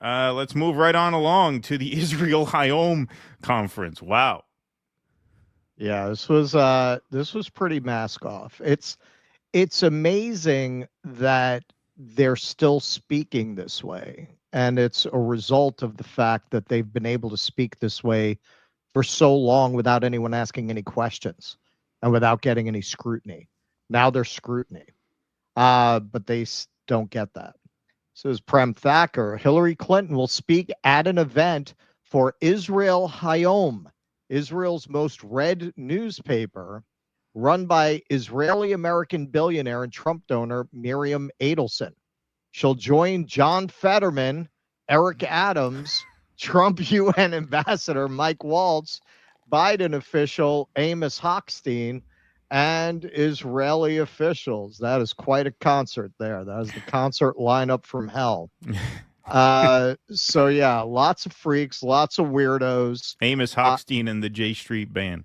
Let's move right on along to the Israel Hayom conference. Wow. Yeah, this was pretty mask off. It's amazing that they're still speaking this way, and it's a result of the fact that they've been able to speak this way for so long without anyone asking any questions and without getting any scrutiny. Now there's scrutiny, but don't get that. Says Prem Thacker, Hillary Clinton will speak at an event for Israel Hayom, Israel's most read newspaper, run by Israeli-American billionaire and Trump donor Miriam Adelson. She'll join John Fetterman, Eric Adams, Trump UN ambassador Mike Waltz, Biden official Amos Hochstein, and Israeli officials. That is quite a concert there. That is the concert lineup from hell. So yeah, lots of freaks, lots of weirdos. Amos Hochstein and the J Street Band.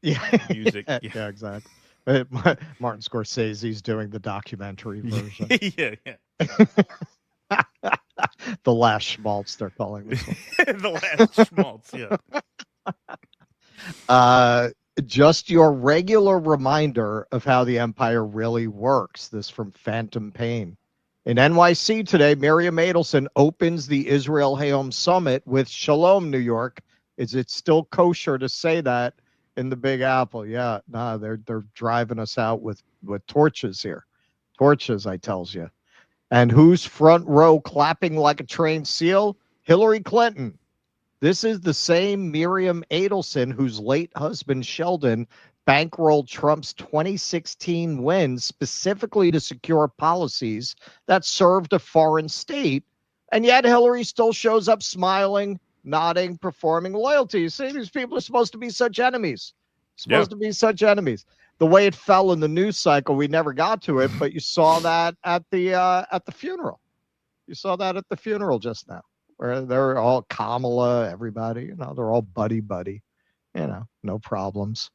Yeah, music. Yeah, exactly. Martin Scorsese's doing the documentary version. Yeah. The last schmaltz, they're calling this one. The last schmaltz, yeah. Just your regular reminder of how the empire really works. This from Phantom Pain. In NYC today, Miriam Adelson opens the Israel Hayom Summit with Shalom, New York. Is it still kosher to say that in the Big Apple? Yeah, no, they're driving us out with torches here. Torches, I tells you. And who's front row clapping like a trained seal? Hillary Clinton. This is the same Miriam Adelson whose late husband Sheldon bankrolled Trump's 2016 win specifically to secure policies that served a foreign state. And yet Hillary still shows up smiling, nodding, performing loyalty. See, these people are supposed to be such enemies. To be such enemies. The way it fell in the news cycle, we never got to it, but you saw that at the funeral. You saw that at the funeral just now, where they're all Kamala, everybody, they're all buddy, no problems.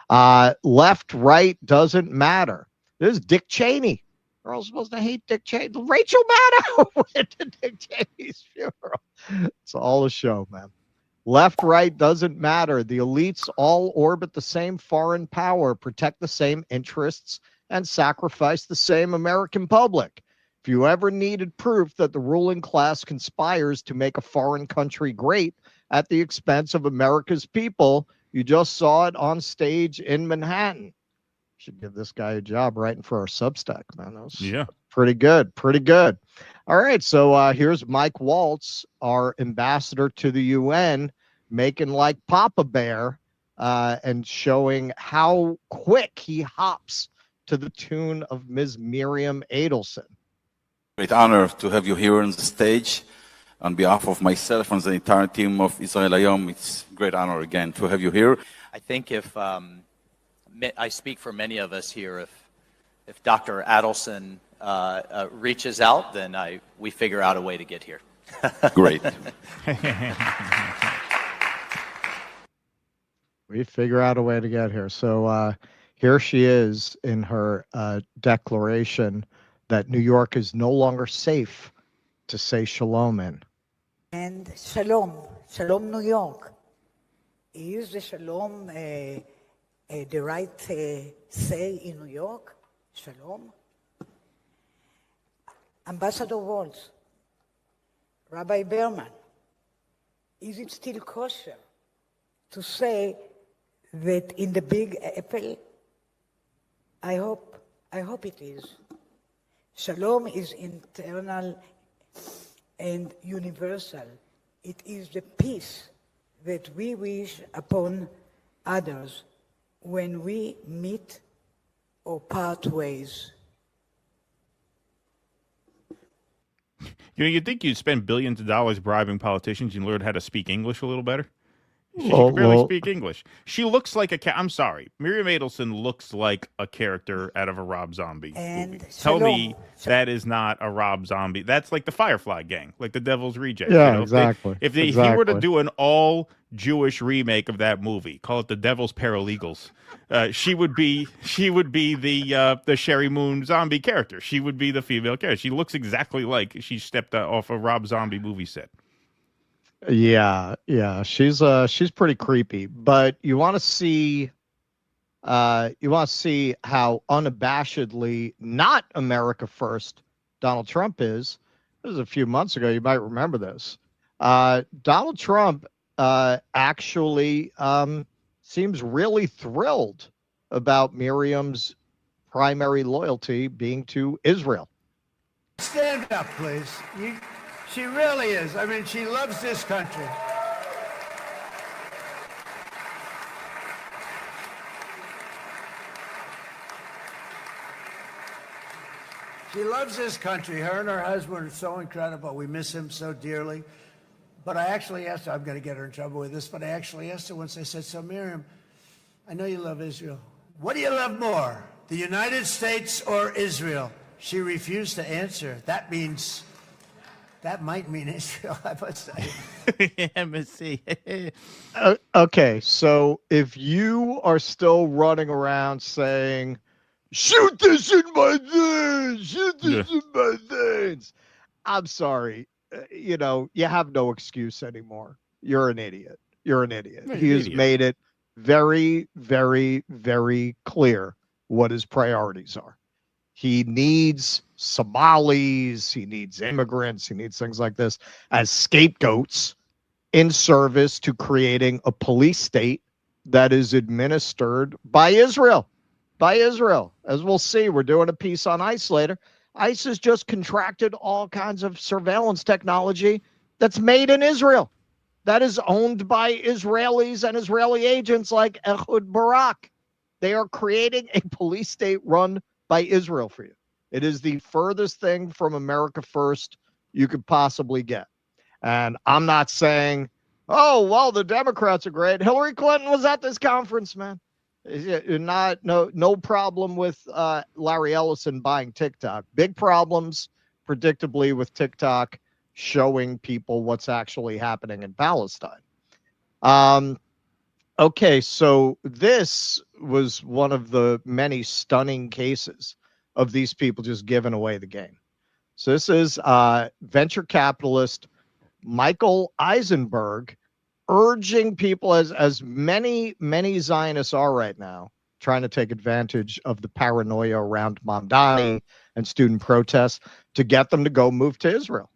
Left, right, doesn't matter. This is Dick Cheney. We're all supposed to hate Dick Cheney. Rachel Maddow went to Dick Cheney's funeral. It's all a show, man. Left, right, doesn't matter. The elites all orbit the same foreign power, protect the same interests, and sacrifice the same American public. If you ever needed proof that the ruling class conspires to make a foreign country great at the expense of America's people, you just saw it on stage in Manhattan. Should give this guy a job writing for our Substack, man. That was pretty good. All right, so here's Mike Waltz, our ambassador to the UN, making like Papa Bear and showing how quick he hops to the tune of Ms. Miriam Adelson. Great honor to have you here on the stage. On behalf of myself and the entire team of Israel Hayom, it's a great honor again to have you here. I think if I speak for many of us here, if Dr. Adelson reaches out, then we figure out a way to get here. Great. We figure out a way to get here. So here she is in her declaration that New York is no longer safe to say shalom in. And shalom, shalom New York. Is the shalom the right say in New York? Shalom. Ambassador Waltz, Rabbi Berman, is it still kosher to say that in the Big Apple? I hope it is. Shalom is internal and universal. It is the peace that we wish upon others when we meet or part ways. You'd think you'd spend billions of dollars bribing politicians and learn how to speak English a little better. She can barely speak English. She looks like I'm sorry. Miriam Adelson looks like a character out of a Rob Zombie movie. Tell me that is not a Rob Zombie. That's like the Firefly gang, like the Devil's Rejects. Yeah, exactly. If he were to do an all Jewish remake of that movie. Call it The Devil's Paralegals. She would be the Sherry Moon zombie character. She would be the female character. She looks exactly like she stepped off a Rob Zombie movie set. Yeah, yeah, she's pretty creepy. But you want to see how unabashedly not America first Donald Trump is. This was a few months ago. You might remember this. Donald Trump actually seems really thrilled about Miriam's primary loyalty being to Israel. Stand up, please. She really is. I mean, she loves this country. She loves this country. Her and her husband are so incredible. We miss him so dearly. But I actually asked her, I'm going to get her in trouble with this, but I actually asked her once, I said, so Miriam, I know you love Israel. What do you love more, the United States or Israel? She refused to answer. That might mean Israel, I must say. Embassy. Okay, so if you are still running around saying, shoot this in my veins, shoot this in my veins, I'm sorry. You have no excuse anymore. You're an idiot. You're an idiot. He has made it very, very, very clear what his priorities are. He needs Somalis, he needs immigrants, he needs things like this as scapegoats in service to creating a police state that is administered by Israel. By Israel. As we'll see, we're doing a piece on ICE later. ICE has just contracted all kinds of surveillance technology that's made in Israel, that is owned by Israelis and Israeli agents like Ehud Barak. They are creating a police state run by Israel for you. It is the furthest thing from America first you could possibly get. And I'm not saying, oh, well, the Democrats are great. Hillary Clinton was at this conference, man. No problem with Larry Ellison buying TikTok. Big problems, predictably, with TikTok showing people what's actually happening in Palestine. Okay, so this was one of the many stunning cases of these people just giving away the game. So this is venture capitalist Michael Eisenberg urging people, as many Zionists are right now, trying to take advantage of the paranoia around Mamdani and student protests to get them to go move to Israel.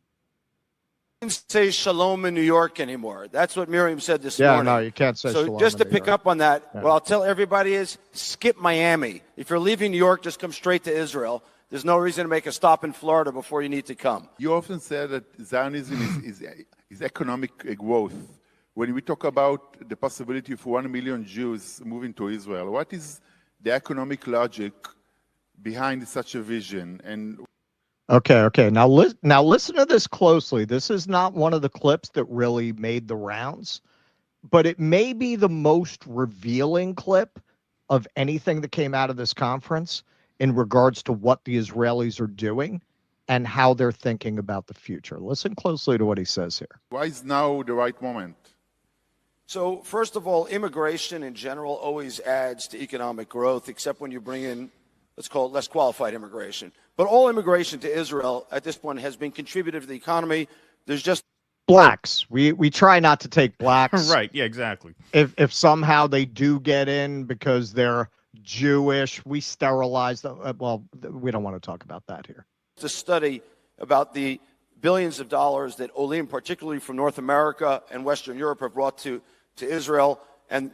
Say shalom in New York anymore. That's what Miriam said this morning. Yeah, no, you can't say shalom. So just to pick up on that, yeah. What I'll tell everybody is skip Miami. If you're leaving New York, just come straight to Israel. There's no reason to make a stop in Florida before you need to come. You often say that Zionism is economic growth. When we talk about the possibility for 1 million Jews moving to Israel, what is the economic logic behind such a vision? And okay. Now listen to this closely. This is not one of the clips that really made the rounds, but it may be the most revealing clip of anything that came out of this conference in regards to what the Israelis are doing and how they're thinking about the future. Listen closely to what he says here. Why is now the right moment? So first of all, immigration in general always adds to economic growth, except when you bring in, let's call it less qualified immigration. But all immigration to Israel at this point has been contributive to the economy. There's just blacks. We try not to take blacks. Right. Yeah, exactly. If somehow they do get in because they're Jewish, we sterilize them. Well, we don't want to talk about that here. To study about the billions of dollars that Olim, particularly from North America and Western Europe, have brought to Israel. And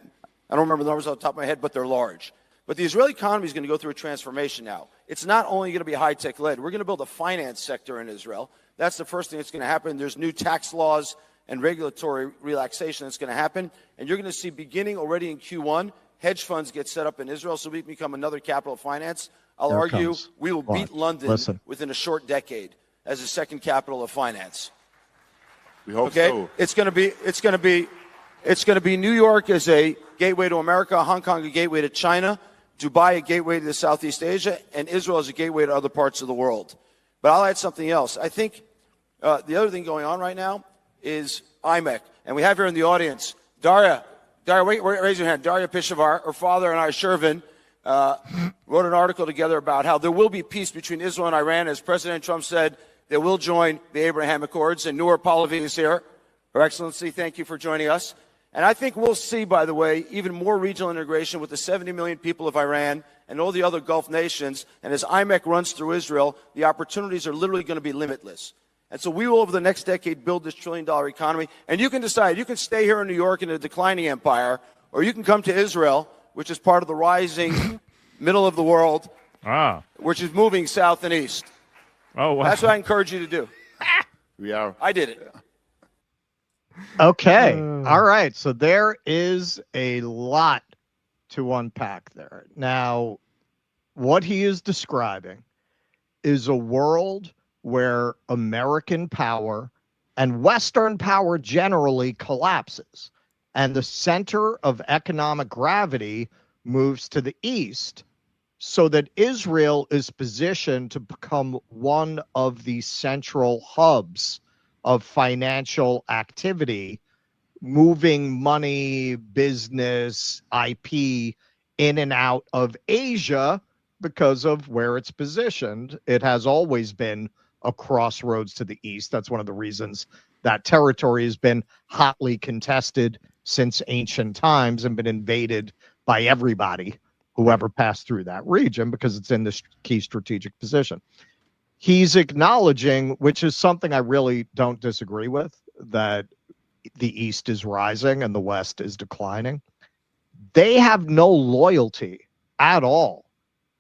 I don't remember the numbers off the top of my head, but they're large. But the Israeli economy is going to go through a transformation now. It's not only going to be high-tech led. We're going to build a finance sector in Israel. That's the first thing that's going to happen. There's new tax laws and regulatory relaxation that's going to happen. And you're going to see, beginning already in Q1, hedge funds get set up in Israel so we can become another capital of finance. I'll argue we will beat London within a short decade as the second capital of finance. We hope so. It's going to be New York as a gateway to America, Hong Kong a gateway to China, Dubai a gateway to Southeast Asia, and Israel as a gateway to other parts of the world. But I'll add something else. I think the other thing going on right now is IMEC. And we have here in the audience Daria, wait, raise your hand. Daria Pishavar, her father and I, Shervin, wrote an article together about how there will be peace between Israel and Iran. As President Trump said, they will join the Abraham Accords. And Noor Pahlavi is here. Her Excellency, thank you for joining us. And I think we'll see, by the way, even more regional integration with the 70 million people of Iran and all the other Gulf nations. And as IMEC runs through Israel, the opportunities are literally going to be limitless. And so we will, over the next decade, build this trillion-dollar economy. And you can decide. You can stay here in New York in a declining empire, or you can come to Israel, which is part of the rising middle of the world, which is moving south and east. Oh, wow. That's what I encourage you to do. I did it. Okay. All right. So there is a lot to unpack there. Now, what he is describing is a world where American power and Western power generally collapses, and the center of economic gravity moves to the east, so that Israel is positioned to become one of the central hubs of financial activity, moving money, business, IP in and out of Asia because of where it's positioned. It has always been a crossroads to the east. That's one of the reasons that territory has been hotly contested since ancient times and been invaded by everybody who ever passed through that region, because it's in this key strategic position. He's acknowledging, which is something I really don't disagree with, that the East is rising and the West is declining. They have no loyalty at all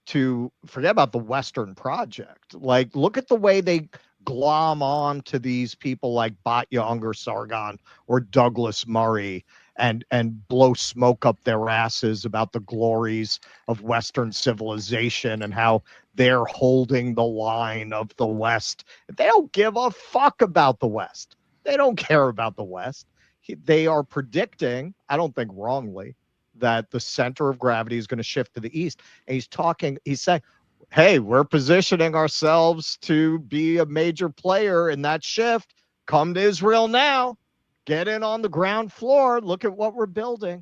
to, forget about the Western project. Like, look at the way they glom on to these people like Batya Ungar-Sargon or Douglas Murray and blow smoke up their asses about the glories of Western civilization and how they're holding the line of the West. They don't give a fuck about the West. They don't care about the West. They are predicting, I don't think wrongly, that the center of gravity is going to shift to the east. And he's saying, hey, we're positioning ourselves to be a major player in that shift. Come to Israel now. Get in on the ground floor. Look at what we're building.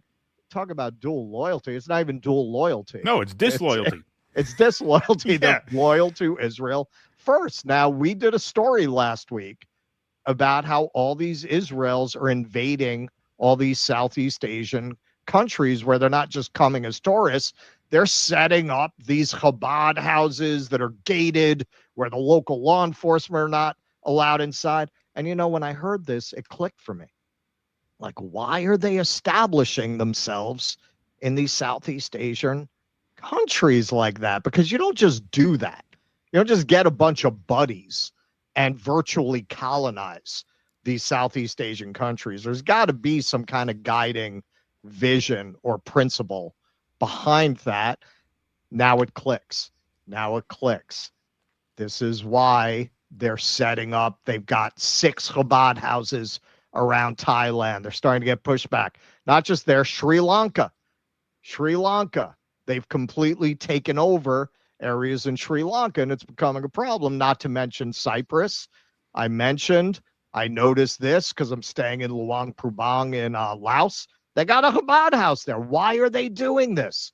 Talk about dual loyalty. It's not even dual loyalty. No, it's disloyalty. It's disloyalty. Yeah. They're loyal to Israel first. Now, we did a story last week about how all these Israels are invading all these Southeast Asian countries where they're not just coming as tourists. They're setting up these Chabad houses that are gated, where the local law enforcement are not allowed inside. And, when I heard this, it clicked for me. Like, why are they establishing themselves in these Southeast Asian countries like that? Because you don't just do that. You don't just get a bunch of buddies and virtually colonize these Southeast Asian countries. There's got to be some kind of guiding vision or principle behind that. Now it clicks. This is why they're setting up. They've got 6 Chabad houses around Thailand. They're starting to get pushback. Not just there, Sri Lanka. They've completely taken over areas in Sri Lanka, and it's becoming a problem, not to mention Cyprus. I noticed this because I'm staying in Luang Prabang in Laos. They got a Chabad house there. Why are they doing this?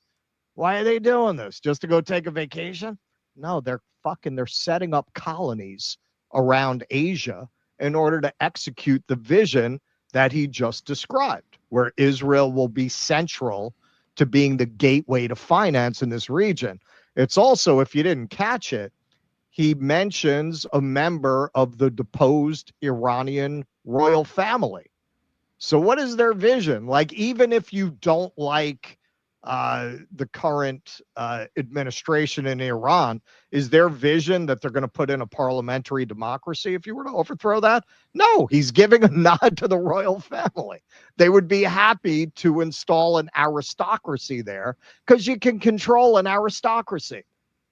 Just to go take a vacation? No, they're setting up colonies around Asia in order to execute the vision that he just described, where Israel will be central to being the gateway to finance in this region. It's also, if you didn't catch it, he mentions a member of the deposed Iranian royal family. So what is their vision? Like, even if you don't like the current administration in Iran, is their vision that they're going to put in a parliamentary democracy if you were to overthrow that? No, he's giving a nod to the royal family. They would be happy to install an aristocracy there because you can control an aristocracy.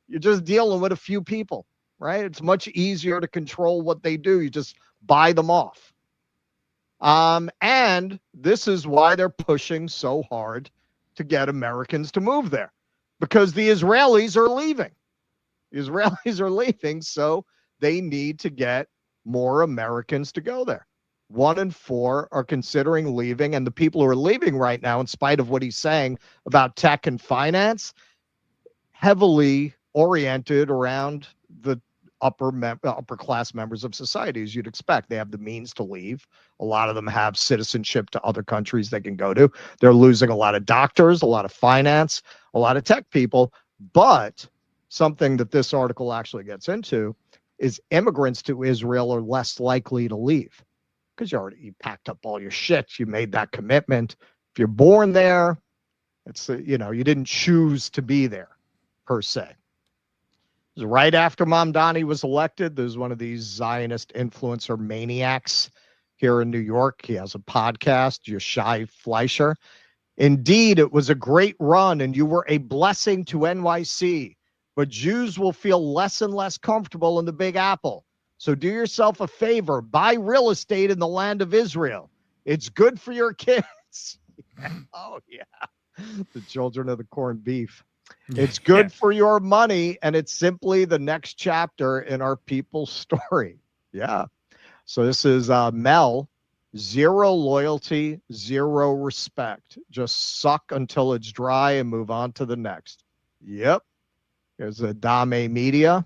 You're just dealing with a few people, right? It's much easier to control what they do. You just buy them off. And this is why they're pushing so hard to get Americans to move there, because the Israelis are leaving. So they need to get more Americans to go there. 1 in 4 are considering leaving. And the people who are leaving right now, in spite of what he's saying about tech and finance, heavily oriented around the upper class members of society, as you'd expect. They have the means to leave. A lot of them have citizenship to other countries they can go to. They're losing a lot of doctors, a lot of finance, a lot of tech people. But something that this article actually gets into is immigrants to Israel are less likely to leave because you packed up all your shit. You made that commitment. If you're born there, it's you didn't choose to be there per se. Right after Mamdani was elected, there's one of these Zionist influencer maniacs here in New York. He has a podcast, Yeshai Fleischer. Indeed, it was a great run, and you were a blessing to NYC. But Jews will feel less and less comfortable in the Big Apple. So do yourself a favor. Buy real estate in the land of Israel. It's good for your kids. Oh, yeah. The children of the corned beef. It's good for your money, and it's simply the next chapter in our people's story. Yeah. So this is Mel. 0 loyalty, 0 respect. Just suck until it's dry and move on to the next. Yep. There's a Dame Media.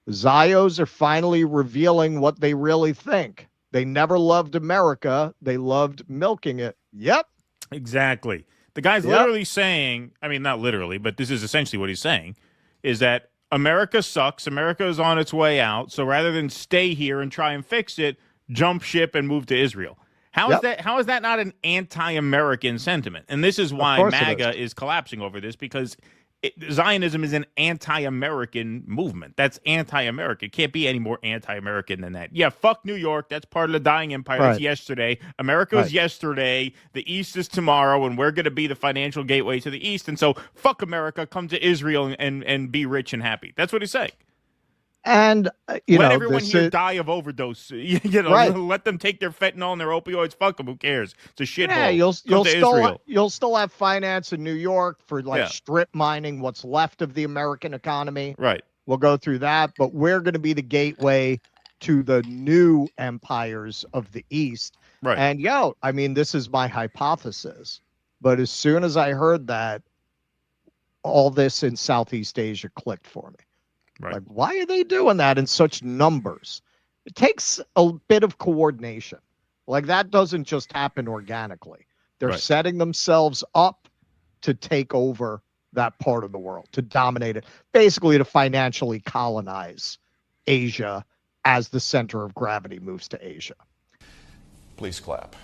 Zios are finally revealing what they really think. They never loved America. They loved milking it. Yep. Exactly. The guy's literally saying, I mean, not literally, but this is essentially what he's saying, is that America sucks. America is on its way out. So rather than stay here and try and fix it, jump ship and move to Israel. How is that? How is that not an anti-American sentiment? And this is why MAGA is collapsing over this, because Zionism is an anti-American movement. That's anti-American. It can't be any more anti-American than that. Yeah, fuck New York. That's part of the dying empire. That's yesterday. America is yesterday. The East is tomorrow, and we're going to be the financial gateway to the East. And so fuck America. Come to Israel and be rich and happy. That's what he's saying. And, let everyone here die of overdose. Let them take their fentanyl and their opioids. Fuck them. Who cares? It's a shithole. Yeah, you'll still have finance in New York for strip mining what's left of the American economy. Right. We'll go through that, but we're going to be the gateway to the new empires of the East. Right. And I mean, this is my hypothesis, but as soon as I heard that, all this in Southeast Asia clicked for me. Right. Like, why are they doing that in such numbers? It takes a bit of coordination. Like, that doesn't just happen organically. They're setting themselves up to take over that part of the world, to dominate it, basically to financially colonize Asia as the center of gravity moves to Asia. Please clap.